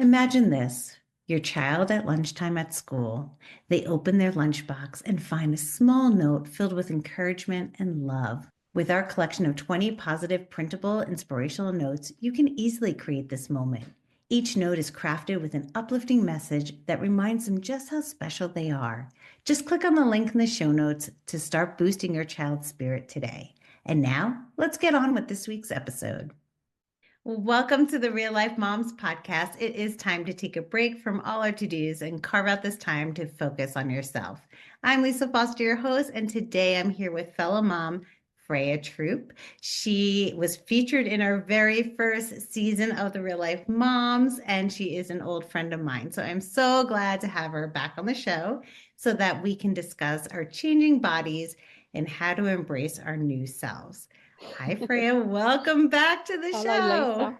Imagine this, your child at lunchtime at school. They open their lunchbox and find a small note filled with encouragement and love. With our collection of 20 positive, printable, inspirational notes, you can easily create this moment. Each note is crafted with an uplifting message that reminds them just how special they are. Just click on the link in the show notes to start boosting your child's spirit today. And now, let's get on with this week's episode. Welcome to the Real Life Momz Podcast. It is time to take a break from all our to-dos and carve out this time to focus on yourself. I'm Lisa Foster, your host, and today I'm here with fellow mom, Freyja Troop. She was featured in our very first season of the Real Life Momz, and she is an old friend of mine. So I'm so glad to have her back on the show so that we can discuss our changing bodies and how to embrace our new selves. Hi, Freyja. Welcome back to the Hello, show. Lisa.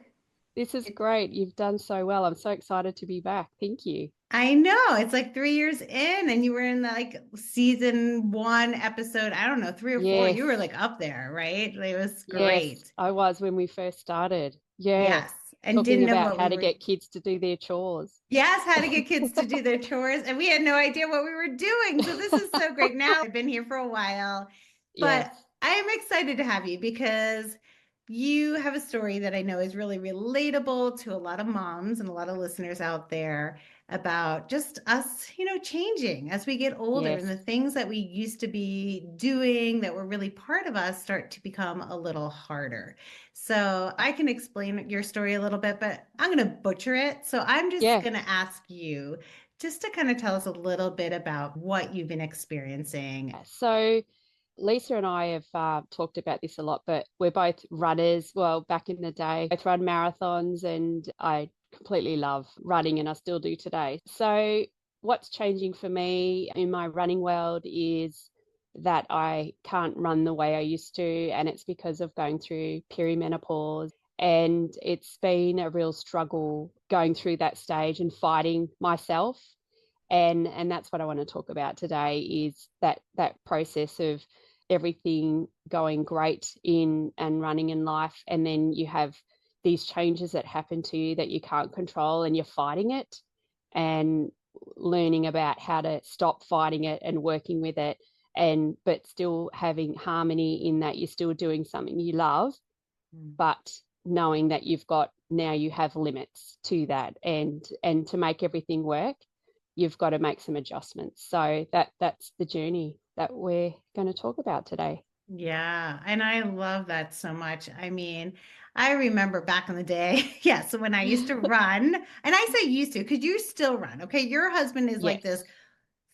This is great. You've done so well. I'm so excited to be back. Thank you. I know. It's like 3 years in, and you were in season 1 episode, I don't know, 3 or 4. You were like up there, right? It was great. Yes, I was when we first started. Yes. And Talking didn't know about what how we to were... get kids to do their chores. Yes, how to get kids to do their chores. And we had no idea what we were doing. So this is so great. Now I've been here for a while, but Yes. I am excited to have you because you have a story that I know is really relatable to a lot of moms and a lot of listeners out there about just us, changing as we get older Yes. and the things that we used to be doing that were really part of us start to become a little harder. So I can explain your story a little bit, but I'm going to butcher it. So I'm just going to ask you just to kind of tell us a little bit about what you've been experiencing. So Lisa and I have talked about this a lot, but we're both runners. Well, back in the day, both run marathons, and I completely love running, and I still do today. So what's changing for me in my running world is that I can't run the way I used to, and it's because of going through perimenopause. And it's been a real struggle going through that stage and fighting myself. And that's what I want to talk about today is that process of everything going great in and running in life, and then you have these changes that happen to you that you can't control and you're fighting it, and learning about how to stop fighting it and working with it, and but still having harmony in that you're still doing something you love, but knowing that you have limits to that, and to make everything work you've got to make some adjustments. So that's the journey that we're going to talk about today. Yeah, and I love that so much. I mean, I remember back in the day, so when I used to run, and I say used to because you still run, okay? Your husband is like this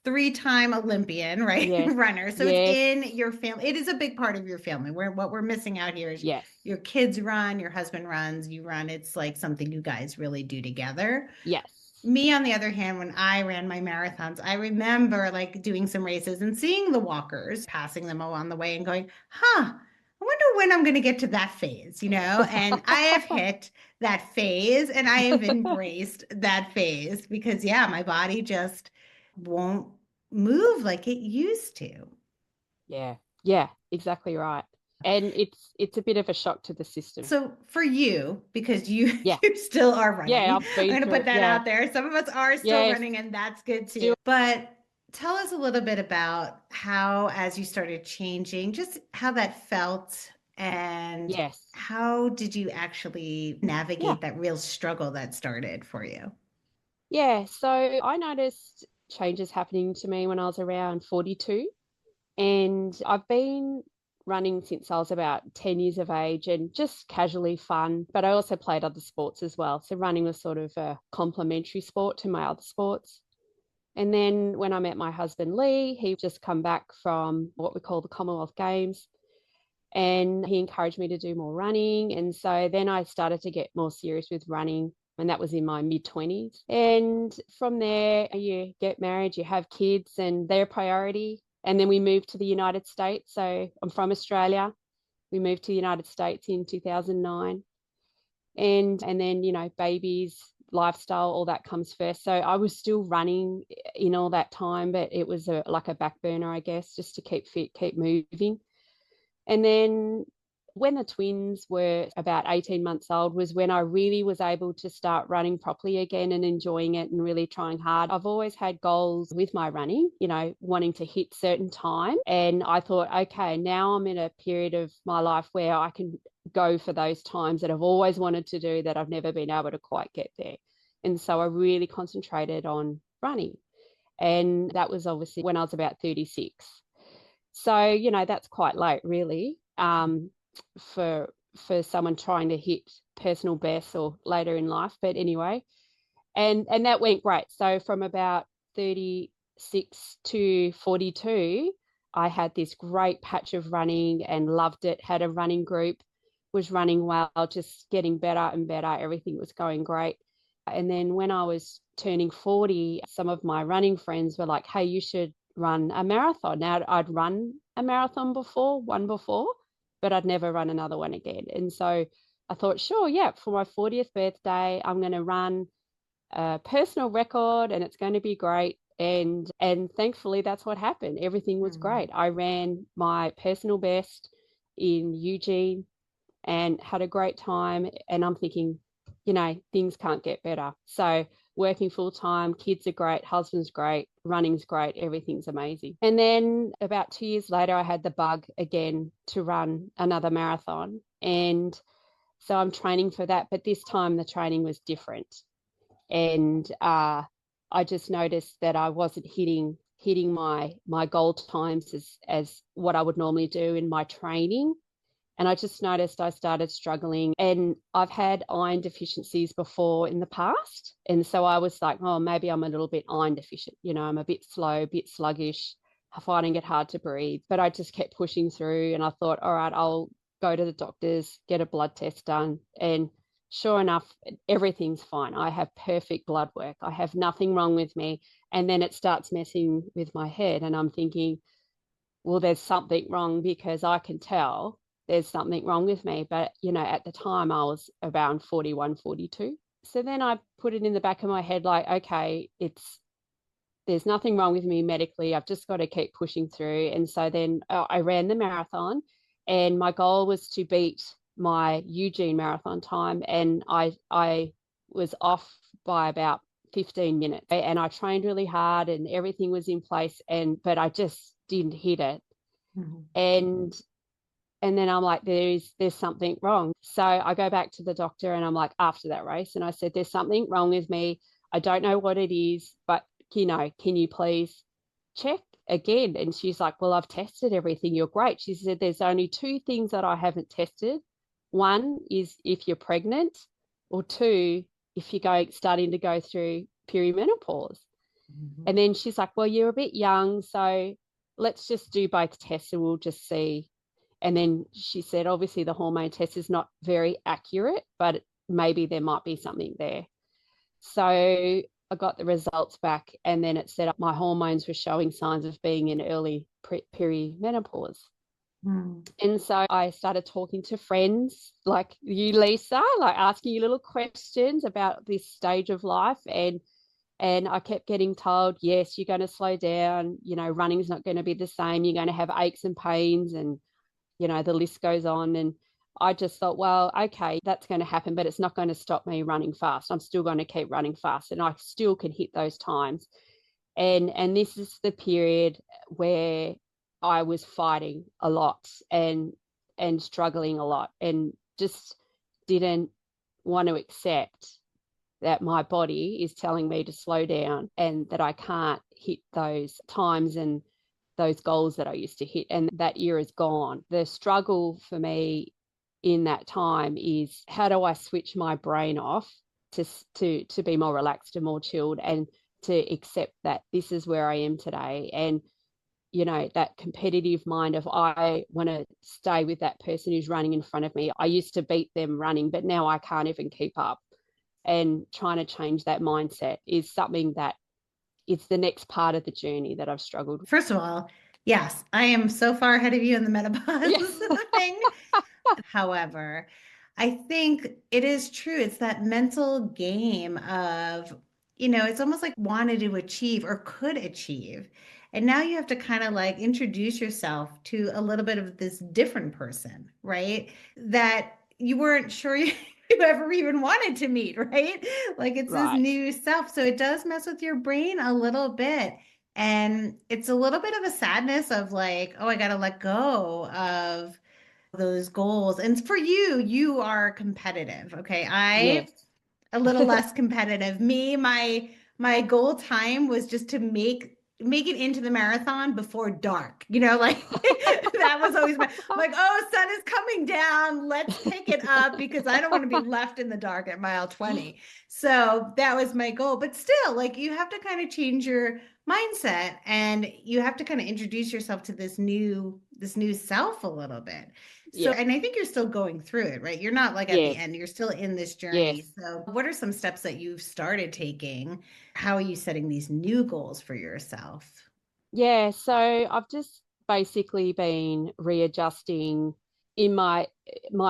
3-time Olympian, right? Yes. Runner. So Yes. it's in your family. It is a big part of your family. What we're missing out here is your kids run, your husband runs, you run. It's like something you guys really do together. Yes. Me, on the other hand, when I ran my marathons, I remember like doing some races and seeing the walkers, passing them along the way and going, I wonder when I'm going to get to that phase, and I have hit that phase and I have embraced that phase because, my body just won't move like it used to. Yeah, exactly right. And it's a bit of a shock to the system. So for you, because you still are running, I'm going to put that out there. Some of us are still running, and that's good too. But tell us a little bit about how, as you started changing, just how that felt, and how did you actually navigate that real struggle that started for you? Yeah, so I noticed changes happening to me when I was around 42, and I've been running since I was about 10 years of age, and just casually fun, but I also played other sports as well. So running was sort of a complementary sport to my other sports. And then when I met my husband, Lee, he just come back from what we call the Commonwealth Games, and he encouraged me to do more running. And so then I started to get more serious with running, and that was in my mid-20s. And from there, you get married, you have kids, and they're a priority. And then we moved to the United States. So I'm from Australia. We moved to the United States in 2009. And then, babies, lifestyle, all that comes first. So I was still running in all that time, but it was like a back burner, I guess, just to keep fit, keep moving. And then when the twins were about 18 months old was when I really was able to start running properly again and enjoying it and really trying hard. I've always had goals with my running, wanting to hit certain time. And I thought, okay, now I'm in a period of my life where I can go for those times that I've always wanted to do that I've never been able to quite get there. And so I really concentrated on running. And that was obviously when I was about 36. So, that's quite late, really, for someone trying to hit personal best or later in life. But anyway, and that went great. So from about 36 to 42, I had this great patch of running and loved it, had a running group, was running well, just getting better and better. Everything was going great. And then when I was turning 40, some of my running friends were like, hey, you should run a marathon. Now, I'd run a marathon one before, but I'd never run another one again. And so I thought, sure, yeah, for my 40th birthday, I'm going to run a personal record and it's going to be great. And thankfully, that's what happened. Everything was great. I ran my personal best in Eugene and had a great time. And I'm thinking, things can't get better. So working full time, kids are great, husband's great, running's great, everything's amazing. And then about 2 years later, I had the bug again to run another marathon. And so I'm training for that. But this time the training was different. And I just noticed that I wasn't hitting my goal times as what I would normally do in my training. And I just noticed I started struggling, and I've had iron deficiencies before in the past. And so I was like, oh, maybe I'm a little bit iron deficient. I'm a bit slow, a bit sluggish, finding it hard to breathe. But I just kept pushing through, and I thought, all right, I'll go to the doctors, get a blood test done. And sure enough, everything's fine. I have perfect blood work. I have nothing wrong with me. And then it starts messing with my head. And I'm thinking, well, there's something wrong because I can tell there's something wrong with me. But, at the time I was around 41, 42. So then I put it in the back of my head, like, okay, there's nothing wrong with me medically. I've just got to keep pushing through. And so then I ran the marathon, and my goal was to beat my Eugene marathon time. And I was off by about 15 minutes, and I trained really hard and everything was in place. But I just didn't hit it. And then I'm like, there's something wrong. So I go back to the doctor, and I'm like, after that race, and I said, there's something wrong with me. I don't know what it is, but, can you please check again? And she's like, well, I've tested everything. You're great. She said, there's only two things that I haven't tested. One is if you're pregnant, or two, if you're starting to go through perimenopause. And then she's like, well, you're a bit young, so let's just do both tests and we'll just see. And then she said, obviously the hormone test is not very accurate, but maybe there might be something there. So I got the results back, and then it said my hormones were showing signs of being in early perimenopause. And so I started talking to friends like you, Lisa, like asking you little questions about this stage of life. And I kept getting told, yes, you're going to slow down, running's not going to be the same. You're going to have aches and pains, and the list goes on. And I just thought, well, okay, that's going to happen, but it's not going to stop me running fast. I'm still going to keep running fast, and I still can hit those times. And this is the period where I was fighting a lot and struggling a lot, and just didn't want to accept that my body is telling me to slow down and that I can't hit those times and those goals that I used to hit. And that year is gone. The struggle for me in that time is, how do I switch my brain off to be more relaxed and more chilled, and to accept that this is where I am today. And that competitive mind of, I want to stay with that person who's running in front of me. I used to beat them running, but now I can't even keep up. And trying to change that mindset is something that it's the next part of the journey that I've struggled with. First of all, yes, I am so far ahead of you in the menopause Yes. thing. However, I think it is true. It's that mental game of, it's almost like wanted to achieve or could achieve. And now you have to kind of like introduce yourself to a little bit of this different person, right? That you weren't sure you ever even wanted to meet, right? Like it's this Right. new self. So it does mess with your brain a little bit. And it's a little bit of a sadness of like, oh, I got to let go of those goals. And for you, you are competitive. Okay. I Yes. a little less competitive. My goal time was just to make it into the marathon before dark. Like that was always my like, oh, sun is coming down. Let's pick it up because I don't want to be left in the dark at mile 20. So that was my goal. But still, like you have to kind of change your mindset and you have to kind of introduce yourself to this new self a little bit. So, Yeah. and I think you're still going through it, right? You're not like at the Yes. end, you're still in this journey. Yes. So, what are some steps that you've started taking? How are you setting these new goals for yourself? Yeah. So I've just basically been readjusting in my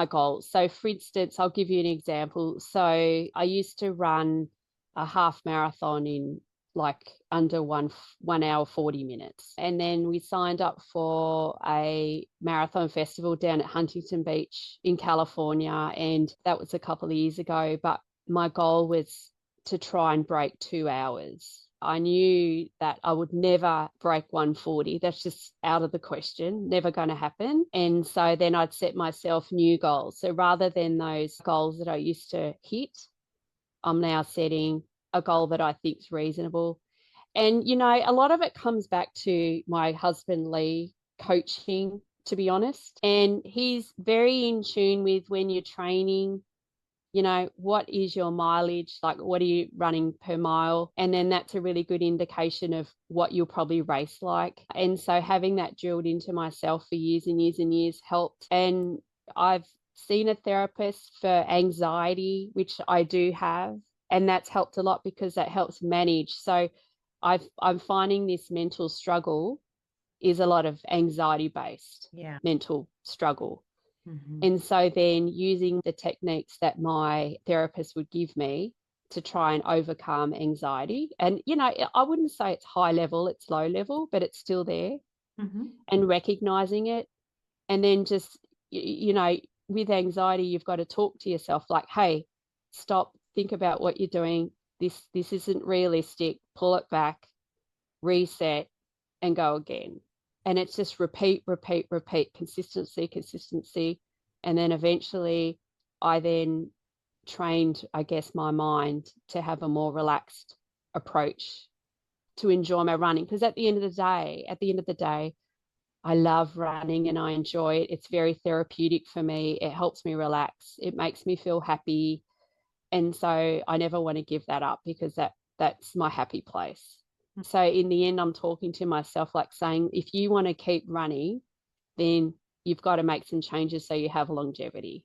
goals. So for instance, I'll give you an example. So I used to run a half marathon in like under 1 hour 40 minutes. And then we signed up for a marathon festival down at Huntington Beach in California. And that was a couple of years ago. But my goal was to try and break 2 hours. I knew that I would never break 140. That's just out of the question, never going to happen. And so then I'd set myself new goals. So rather than those goals that I used to hit, I'm now setting a goal that I think is reasonable. And, a lot of it comes back to my husband, Lee, coaching, to be honest. And he's very in tune with when you're training, what is your mileage? Like, what are you running per mile? And then that's a really good indication of what you'll probably race like. And so having that drilled into myself for years and years and years helped. And I've seen a therapist for anxiety, which I do have. And that's helped a lot because that helps manage. So I'm finding this mental struggle is a lot of anxiety based Yeah. mental struggle. Hmm. And so then using the techniques that my therapist would give me to try and overcome anxiety. And, I wouldn't say it's high level, it's low level, but it's still there, Hmm. and recognizing it. And then just, with anxiety, you've got to talk to yourself like, hey, stop, think about what you're doing. This isn't realistic. Pull it back, reset, and go again. And it's just repeat, repeat, repeat, consistency, consistency. And then eventually I then trained, I guess, my mind to have a more relaxed approach to enjoy my running. Because at the end of the day, I love running and I enjoy it. It's very therapeutic for me. It helps me relax. It makes me feel happy. And so I never want to give that up because that's my happy place. So in the end, I'm talking to myself like saying, if you want to keep running, then you've got to make some changes so you have longevity.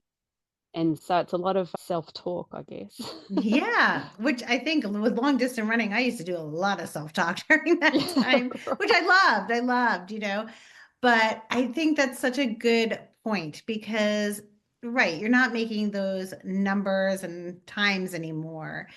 And so it's a lot of self-talk, I guess. Yeah, which I think with long distance running, I used to do a lot of self-talk during that Yeah, time, which right. I loved. But I think that's such a good point because, right, you're not making those numbers and times anymore.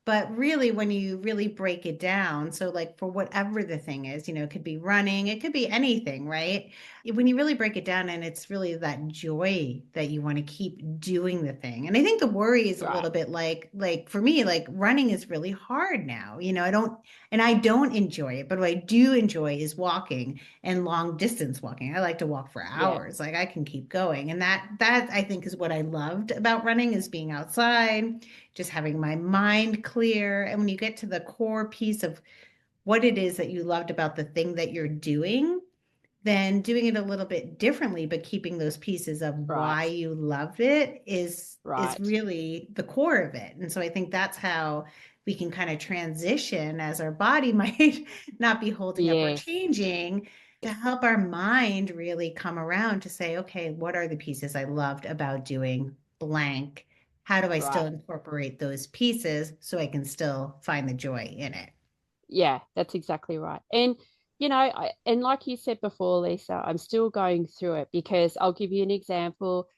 But really, when you really break it down, so like for whatever the thing is, it could be running, it could be anything, right? When you really break it down and it's really that joy that you want to keep doing the thing. And I think the worry is a Right. little bit like for me, like running is really hard now. I don't enjoy it, but what I do enjoy is walking and long distance walking. I like to walk for Yeah. hours. Like I can keep going. And that I think is what I loved about running is being outside, just having my mind clear. And when you get to the core piece of what it is that you loved about the thing that you're doing, then doing it a little bit differently, but keeping those pieces of why Right. you loved it is Right. really the core of it. And so I think that's how we can kind of transition as our body might not be holding up or Yes. changing to Yes. help our mind really come around to say, okay, what are the pieces I loved about doing blank? How do I still Right. incorporate those pieces so I can still find the joy in it? Yeah, that's exactly right. And and like you said before, Lisa, I'm still going through it because I'll give you an example.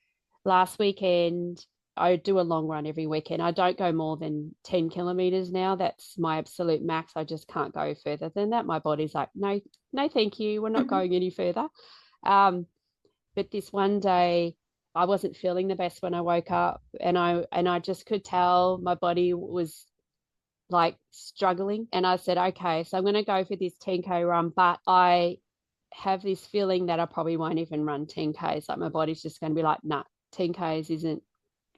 Last weekend, I do a long run every weekend. I don't go more than 10 kilometers now. That's my absolute max. I just can't go further than that. My body's like, no, no, thank you. We're not going any further. But this one day, I wasn't feeling the best when I woke up, and I just could tell my body was like struggling. And I said, okay, so I'm going to go for this 10K run, but I have this feeling that I probably won't even run 10Ks. Like my body's just going to be like, nah, 10Ks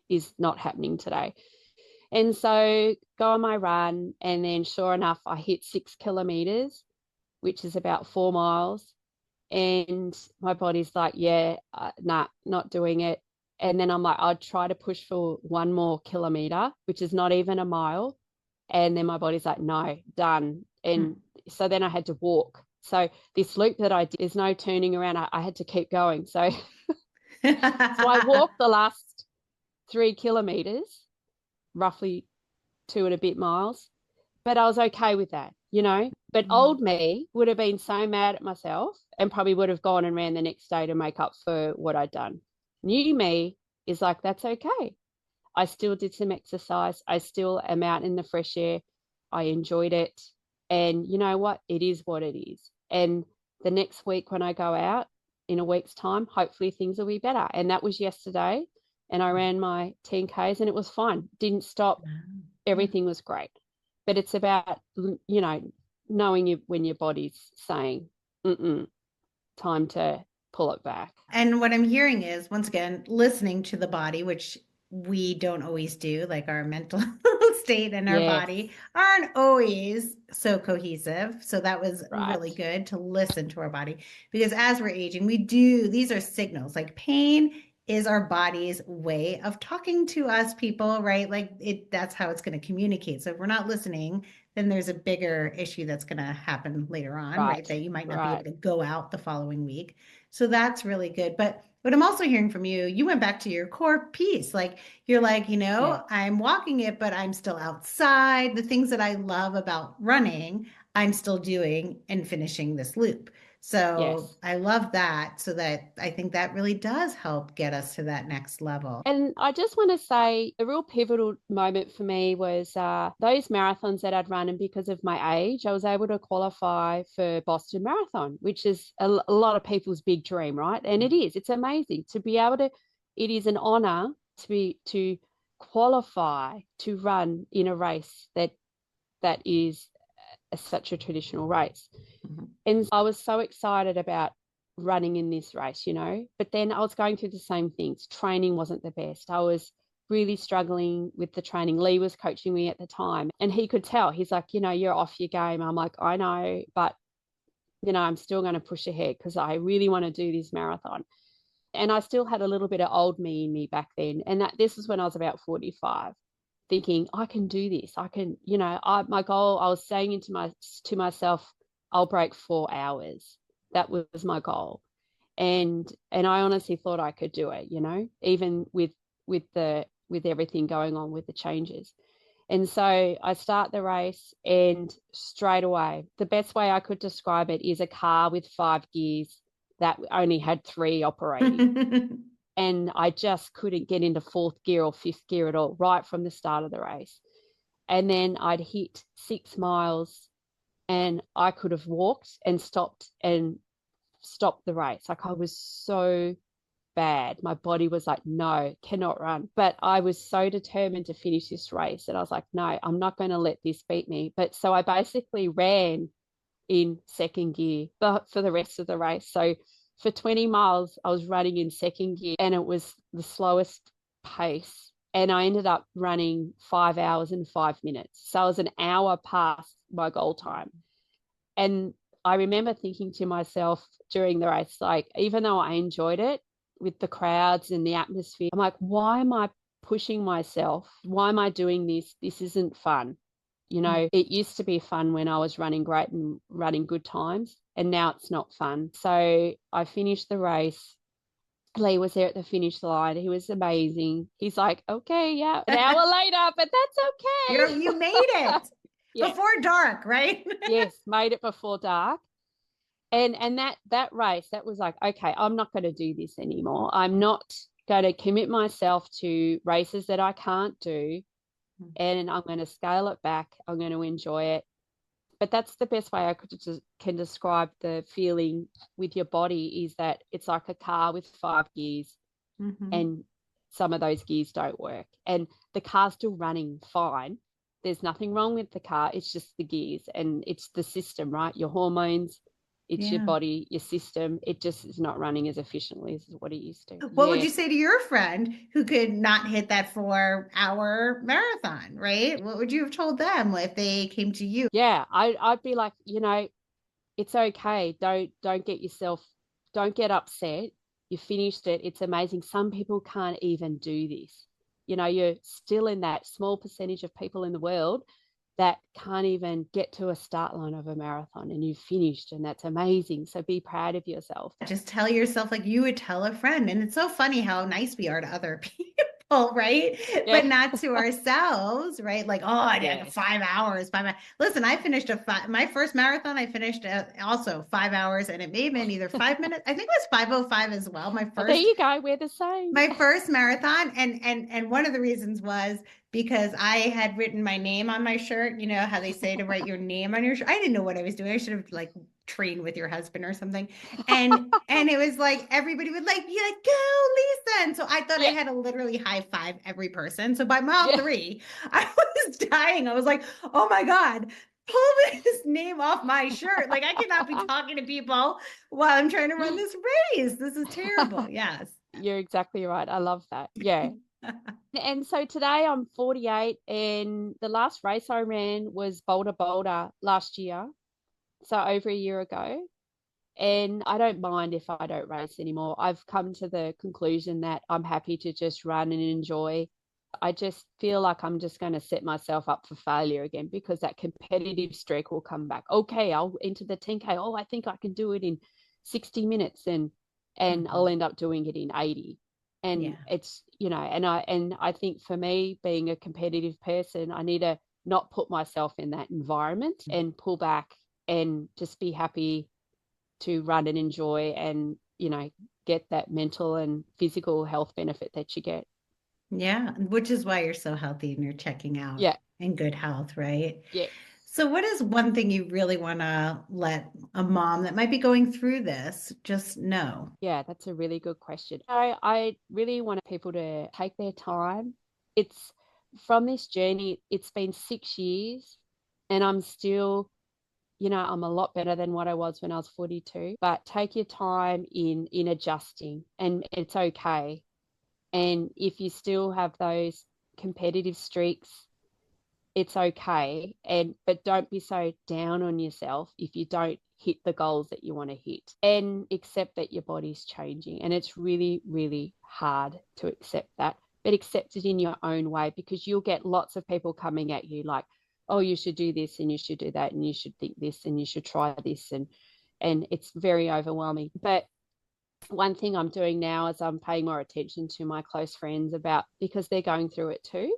is not happening today. And so go on my run, and then sure enough, I hit 6 kilometers, which is about 4 miles. And my body's like, yeah, nah, not doing it. And then I'm like, I'd try to push for 1 more kilometer, which is not even a mile. And then my body's like, no, done. And so then I had to walk. So this loop that I did, there's no turning around. I had to keep going. So, so I walked the last 3 kilometers, roughly 2 and a bit miles, but I was okay with that, you know. But old me would have been so mad at myself and probably would have gone and ran the next day to make up for what I'd done. New me is like, that's okay. I still did some exercise. I still am out in the fresh air. I enjoyed it. And you know what? It is what it is. And the next week when I go out in a week's time, hopefully things will be better. And that was yesterday. And I ran my 10Ks and it was fine. Didn't stop. Everything was great. But it's about, you know, knowing you when your body's saying, time to pull it back. And what I'm hearing is, once again, listening to the body, which we don't always do, like our mental state and our body aren't always so cohesive. So that was really good to listen to our body, because as we're aging, these are signals. Like pain is our body's way of talking to us people, right? Like that's how it's going to communicate. So if we're not listening, then there's a bigger issue that's going to happen later on, right? That you might not be able to go out the following week. So that's really good. But what I'm also hearing from you, you went back to your core piece. Like you're like, I'm walking it, but I'm still outside. The things that I love about running, I'm still doing and finishing this loop. So I love that. So that I think that really does help get us to that next level. And I just want to say a real pivotal moment for me was those marathons that I'd run. And because of my age, I was able to qualify for Boston Marathon, which is a lot of people's big dream, right? And it is. It's amazing to be able to. It is an honor to qualify to run in a race that is such a traditional race. And I was so excited about running in this race, but then I was going through the same things. Training wasn't the best. I was really struggling with the training. Lee was coaching me at the time, and he could tell. He's like, you're off your game. I'm like, I know, but I'm still going to push ahead because I really want to do this marathon. And I still had a little bit of old me in me back then. And this was when I was about 45, thinking I can do this. I can, my goal, I was saying to myself, I'll break 4 hours. That was my goal. And I honestly thought I could do it, even with everything going on with the changes. And so I start the race, and straight away, the best way I could describe it is a car with 5 gears that only had 3 operating. And I just couldn't get into 4th gear or 5th gear at all, right from the start of the race. And then I'd hit 6 miles, and I could have walked and stopped the race. Like I was so bad. My body was like, no, cannot run. But I was so determined to finish this race that I was like, no, I'm not going to let this beat me. But so I basically ran in 2nd gear for the rest of the race. So for 20 miles, I was running in 2nd gear, and it was the slowest pace. And I ended up running 5 hours and 5 minutes. So I was an hour past my goal time. And I remember thinking to myself during the race, like, even though I enjoyed it with the crowds and the atmosphere, I'm like, why am I pushing myself? Why am I doing this? This isn't fun. It used to be fun when I was running great and running good times, and now it's not fun. So I finished the race. Lee was there at the finish line. He was amazing. He's like, okay, yeah, an hour later, but that's okay. You made it. Yes. Before dark, right? Yes, made it before dark. And that race, that was like, okay, I'm not going to do this anymore. I'm not going to commit myself to races that I can't do, and I'm going to scale it back. I'm going to enjoy it. But that's the best way I can describe the feeling with your body, is that it's like a car with 5 gears, and some of those gears don't work. And the car's still running fine. There's nothing wrong with the car. It's just the gears, and it's the system, right? Your hormones, it's your body, your system. It just is not running as efficiently as what it used to. What would you say to your friend who could not hit that 4-hour marathon, right? What would you have told them if they came to you? Yeah, I'd be like, it's okay. Don't get upset. You finished it. It's amazing. Some people can't even do this. You're still in that small percentage of people in the world that can't even get to a start line of a marathon, and you've finished, and that's amazing. So be proud of yourself. Just tell yourself like you would tell a friend. And it's so funny how nice we are to other people, right? Yeah. But not to ourselves, right? Like, oh, I did 5 hours. Listen, I finished my first marathon. I finished also 5 hours, and it may have been either 5 minutes. I think it was 5:05 as well. My first. There you go. We're the same. My first marathon, and one of the reasons was because I had written my name on my shirt. You know how they say to write your name on your shirt. I didn't know what I was doing. I should have like trained with your husband or something. And it was like everybody would like be like, go Lisa. And so I thought I had to literally high five every person. So by mile 3, I was dying. I was like, oh my God, pull this name off my shirt. Like I cannot be talking to people while I'm trying to run this race. This is terrible. Yes. You're exactly right. I love that. Yeah. And so today I'm 48, and the last race I ran was Boulder last year. So over a year ago. And I don't mind if I don't race anymore. I've come to the conclusion that I'm happy to just run and enjoy. I just feel like I'm just going to set myself up for failure again, because that competitive streak will come back. Okay, I'll enter the 10K. Oh, I think I can do it in 60 minutes, and I'll end up doing it in 80. And it's, and I think for me, being a competitive person, I need to not put myself in that environment and pull back and just be happy to run and enjoy, and get that mental and physical health benefit that you get. Yeah, which is why you're so healthy and you're checking out in good health, right? Yeah. So what is one thing you really want to let a mom that might be going through this just know? Yeah, that's a really good question. I really want people to take their time. It's from this journey, it's been 6 years, and I'm still, I'm a lot better than what I was when I was 42, but take your time in adjusting, and it's okay. And if you still have those competitive streaks, it's okay. But don't be so down on yourself if you don't hit the goals that you want to hit, and accept that your body's changing. And it's really, really hard to accept that, but accept it in your own way, because you'll get lots of people coming at you like, oh, you should do this and you should do that and you should think this and you should try this. And it's very overwhelming. But one thing I'm doing now is I'm paying more attention to my close friends, because they're going through it too.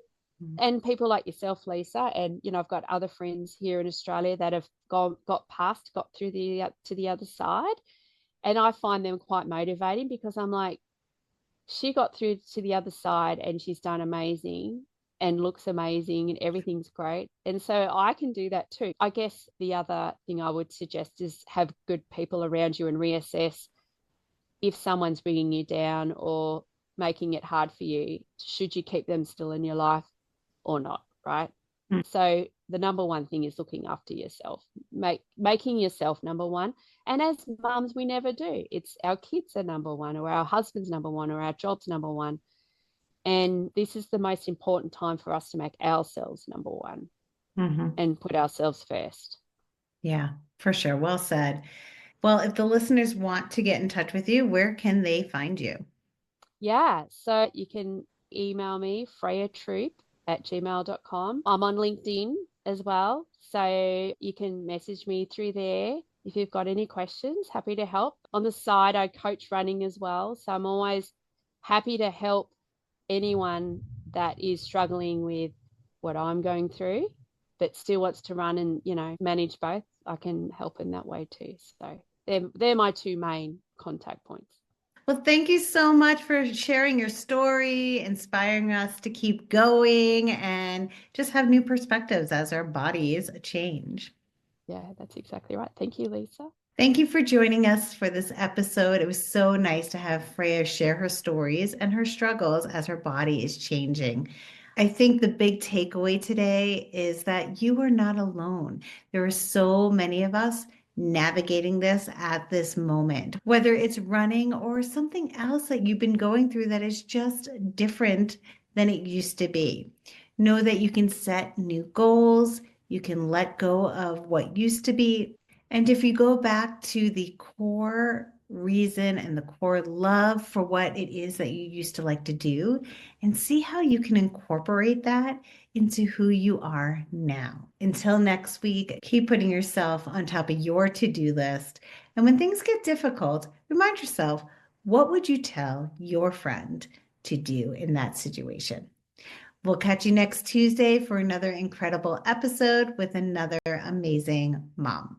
And people like yourself, Lisa, and I've got other friends here in Australia that have got through to the other side, and I find them quite motivating, because I'm like, she got through to the other side and she's done amazing and looks amazing and everything's great, and so I can do that too. I guess the other thing I would suggest is have good people around you and reassess if someone's bringing you down or making it hard for you. Should you keep them still in your life or not, right? So the number one thing is looking after yourself, making yourself number one. And as mums, we never do. It's our kids are number one, or our husband's number one, or our job's number one. And this is the most important time for us to make ourselves number one and put ourselves first. Yeah, for sure. Well said. Well, if the listeners want to get in touch with you, where can they find you? Yeah, so you can email me, Freyja Troop @gmail.com. I'm on LinkedIn as well, so you can message me through there if you've got any questions. Happy to help. On the side, I coach running as well, so I'm always happy to help anyone that is struggling with what I'm going through but still wants to run and manage both. I can help in that way too. So they're my two main contact points. Well, thank you so much for sharing your story, inspiring us to keep going and just have new perspectives as our bodies change. Yeah, that's exactly right. Thank you, Lisa. Thank you for joining us for this episode. It was so nice to have Freyja share her stories and her struggles as her body is changing. I think the big takeaway today is that you are not alone. There are so many of us navigating this at this moment, whether it's running or something else that you've been going through that is just different than it used to be. Know that you can set new goals, you can let go of what used to be, and if you go back to the core reason and the core love for what it is that you used to like to do, and see how you can incorporate that into who you are now. Until next week, keep putting yourself on top of your to-do list. And when things get difficult, remind yourself, what would you tell your friend to do in that situation? We'll catch you next Tuesday for another incredible episode with another amazing mom.